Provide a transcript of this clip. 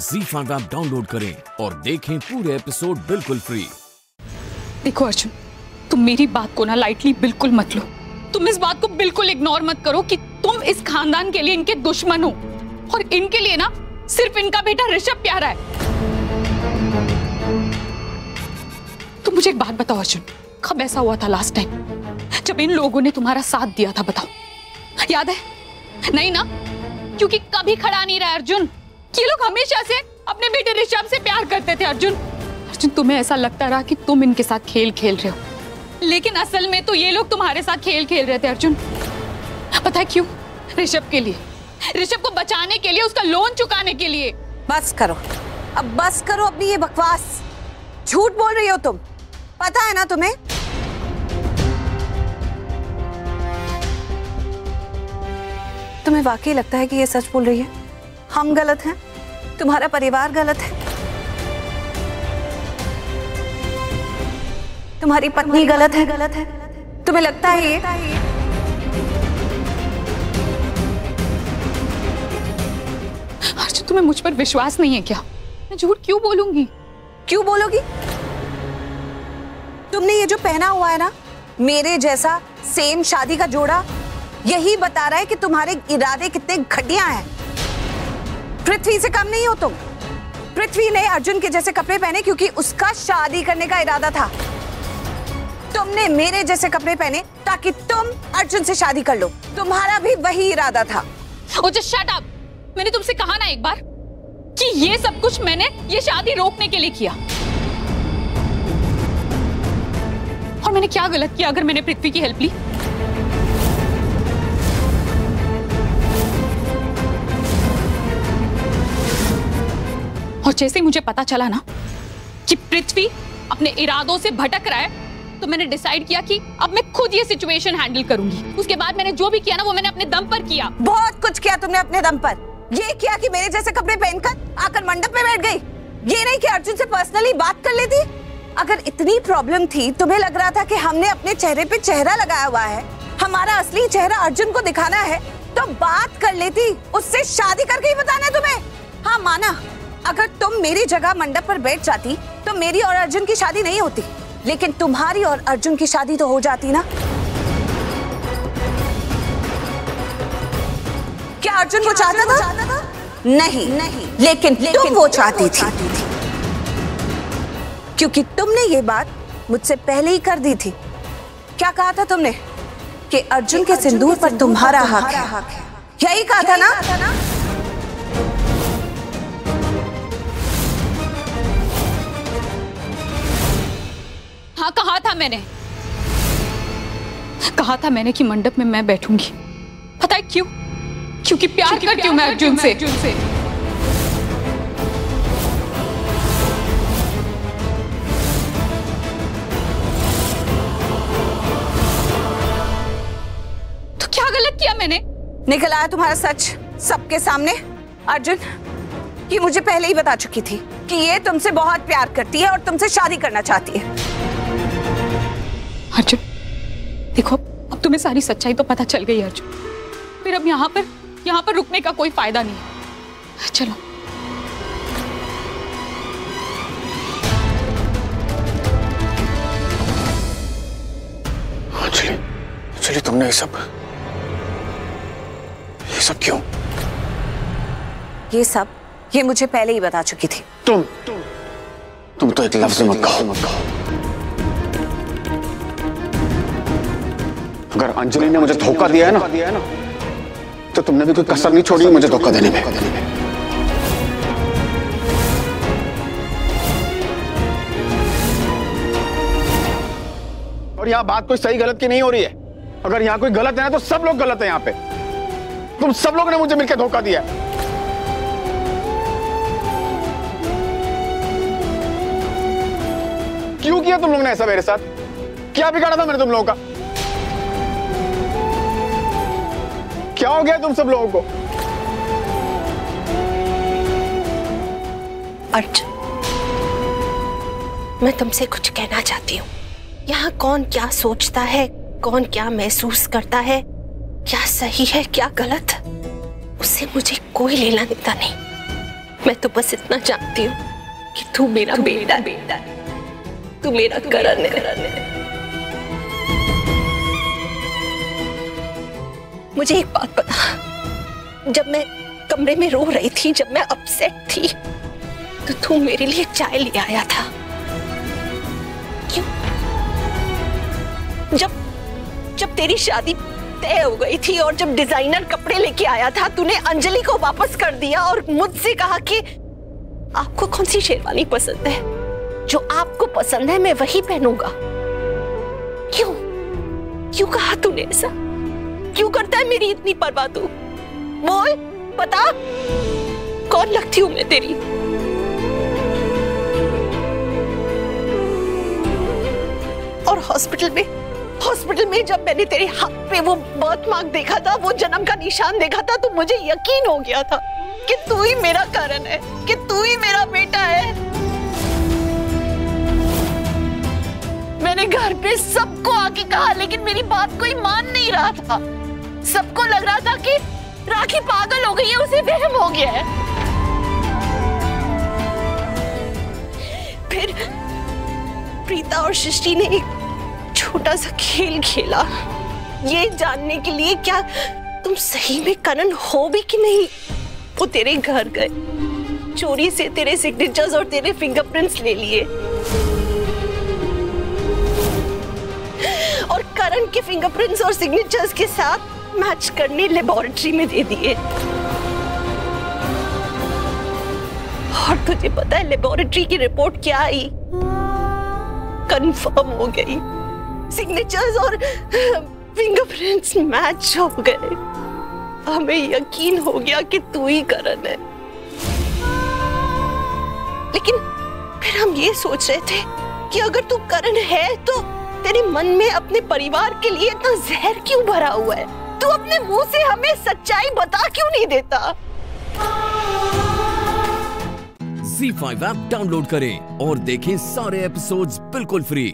ZEE5 app download करें और देखें पूरे एपिसोड बिल्कुल फ्री। देखो अर्जुन, तुम मेरी बात को ना लाइटली बिल्कुल मत लो। तुम इस बात को बिल्कुल इग्नोर मत करो कि तुम इस खानदान के लिए इनके दुश्मन हो और इनके लिए ना सिर्फ इनका बेटा ऋषभ प्यारा है। तुम मुझे एक बात बताओ अर्जुन, कब ऐसा हुआ था लास्ट टाइम जब इन लोगों ने तुम्हारा साथ दिया था? बताओ, याद है? नहीं ना, क्योंकि कभी खड़ा नहीं रहा अर्जुन। ये लोग हमेशा से अपने बेटे ऋषभ से प्यार करते थे अर्जुन। अर्जुन, तुम्हें ऐसा लगता रहा कि तुम इनके साथ खेल खेल रहे हो, लेकिन असल में तो ये लोग तुम्हारे साथ खेल खेल रहे थे अर्जुन। पता है क्यों? ऋषभ के लिए, ऋषभ को बचाने के लिए, उसका लोन चुकाने के लिए। बस करो, अब बस करो अपनी ये बकवास। झूठ बोल रही हो तुम, पता है ना तुम्हें? तुम्हें वाकई लगता है कि ये सच बोल रही है? हम गलत हैं, तुम्हारा परिवार गलत है, तुम्हारी पत्नी गलत है, तुम्हें लगता है ये? अर्जुन, तुम्हें मुझ पर विश्वास नहीं है क्या? मैं झूठ क्यों बोलूंगी? क्यों बोलोगी? तुमने ये जो पहना हुआ है ना, मेरे जैसा सेम शादी का जोड़ा, यही बता रहा है कि तुम्हारे इरादे कितने घटिया हैं। पृथ्वी से कम नहीं हो तुम। पृथ्वी ने अर्जुन के जैसे कपड़े पहने क्योंकि उसका शादी करने का इरादा था। तुमने मेरे जैसे कपड़े पहने ताकि तुम अर्जुन से शादी कर लो। तुम्हारा भी वही इरादा था। ओ जस्ट शट अप। मैंने तुमसे कहा ना एक बार कि ये सब कुछ मैंने ये शादी रोकने के लिए किया। और मैंने क्या गलत किया अगर मैंने पृथ्वी की हेल्प ली? और जैसे ही मुझे पता चला ना कि पृथ्वी अपने इरादों से भटक रहा है, तो मैंने डिसाइड किया कि अब मैं खुद ये सिचुएशन हैंडल करूंगी। उसके बाद मैंने जो भी किया ना, वो मैंने अपने दम पर किया। बहुत कुछ किया तुमने अपने दम पर। ये किया कि मेरे जैसे कपड़े पहनकर आकर मंडप में बैठ गई। ये नहीं कि अर्जुन से पर्सनली बात कर लेती। अगर इतनी प्रॉब्लम थी, तुम्हें लग रहा था कि हमने अपने चेहरे पे चेहरा लगाया हुआ है, हमारा असली चेहरा अर्जुन को दिखाना है, तो बात कर लेती। उससे शादी करके ही बताना है तुम्हें। हाँ माना, अगर तुम मेरी जगह मंडप पर बैठ जाती तो मेरी और अर्जुन की शादी नहीं होती, लेकिन तुम्हारी और अर्जुन की शादी तो हो जाती ना। क्या अर्जुन वो चाहता था? नहीं, लेकिन तुम वो चाहती थी, क्योंकि तुमने ये बात मुझसे पहले ही कर दी थी। क्या कहा था तुमने? कि अर्जुन के सिंदूर पर तुम्हारा हक है। यही कहा था ना? हाँ, कहा था मैंने कि मंडप में मैं बैठूंगी। पता है क्यों? क्योंकि प्यार करती हूँ मैं अर्जुन से। तो क्या गलत किया मैंने? निकल आया तुम्हारा सच सबके सामने। अर्जुन ये मुझे पहले ही बता चुकी थी कि ये तुमसे बहुत प्यार करती है और तुमसे शादी करना चाहती है। अर्जुन देखो, अब तुम्हें सारी सच्चाई तो पता चल गई अर्जुन। फिर अब यहाँ पर रुकने का कोई फायदा नहीं है। चलो। चलिए तुमने ये सब क्यों? ये मुझे पहले ही बता चुकी थी। तुम तो एक लफ्ज मत कहो। अगर अंजलि ने मुझे धोखा दिया है ना, तो तुमने भी कोई कसर नहीं छोड़ी मुझे धोखा देने में। और यहाँ बात कोई सही गलत की नहीं हो रही है। अगर यहाँ कोई गलत है ना, तो सब लोग गलत है। यहाँ पे तुम सब लोगों ने मुझे मिलकर धोखा दिया है। क्यों किया तुम लोगों ने ऐसा मेरे साथ? क्या बिगाड़ा था मैंने तुम लोगों का? क्या हो गया तुम सब लोगों को? अर्जुन, मैं तुमसे कुछ कहना चाहती हूँ। यहाँ कौन क्या सोचता है, कौन क्या महसूस करता है, क्या सही है क्या गलत, उससे मुझे कोई लेना देना नहीं। मैं तो बस इतना जानती हूँ कि तू मेरा बेटा है, तू मेरा करण है। मुझे एक बात बता, जब मैं कमरे में रो रही थी, जब मैं अपसेट थी, तो तू मेरे लिए चाय ले आया था। क्यों? जब तेरी शादी तय हो गई थी और जब डिजाइनर कपड़े लेके आया था, तूने अंजलि को वापस कर दिया और मुझसे कहा कि आपको कौन सी शेरवानी पसंद है, जो आपको पसंद है मैं वही पहनूंगा। क्यों कहा तूने ऐसा? क्यों करता है मेरी इतनी परवाह तू? बोल, बता, कौन लगती हूं मैं तेरी? और हॉस्पिटल में जब मैंने तेरे हाथ पे वो बर्थ मार्क देखा था, वो जन्म का निशान देखा था, तो मुझे यकीन हो गया था कि तू ही मेरा करण है, कि तू ही मेरा बेटा है। मैंने घर पे सबको आके कहा, लेकिन मेरी बात कोई मान नहीं रहा था। सबको लग रहा था कि राखी पागल हो गई है, उसे वहम हो गया है। फिर प्रीता और सृष्टि ने एक छोटा सा खेल खेला, ये जानने के लिए क्या तुम सही में करण हो भी कि नहीं। वो तेरे घर गए, चोरी से तेरे सिग्नेचर्स और तेरे फिंगरप्रिंट्स ले लिए और करण के फिंगरप्रिंट्स और सिग्नेचर्स के साथ मैच करने लेबोरेटरी में दे दिए। और तुझे पता है लेबोरेटरी की रिपोर्ट क्या आई? कंफर्म हो गई, सिग्नेचर्स और फिंगरप्रिंट्स मैच हो गए। हमें यकीन हो गया कि तू ही करण है। लेकिन फिर हम ये सोच रहे थे कि अगर तू करण है तो तेरे मन में अपने परिवार के लिए इतना जहर क्यों भरा हुआ है? तू अपने मुंह से हमें सच्चाई बता क्यों नहीं देता? ZEE5 ऐप डाउनलोड करें और देखें सारे एपिसोड्स बिल्कुल फ्री।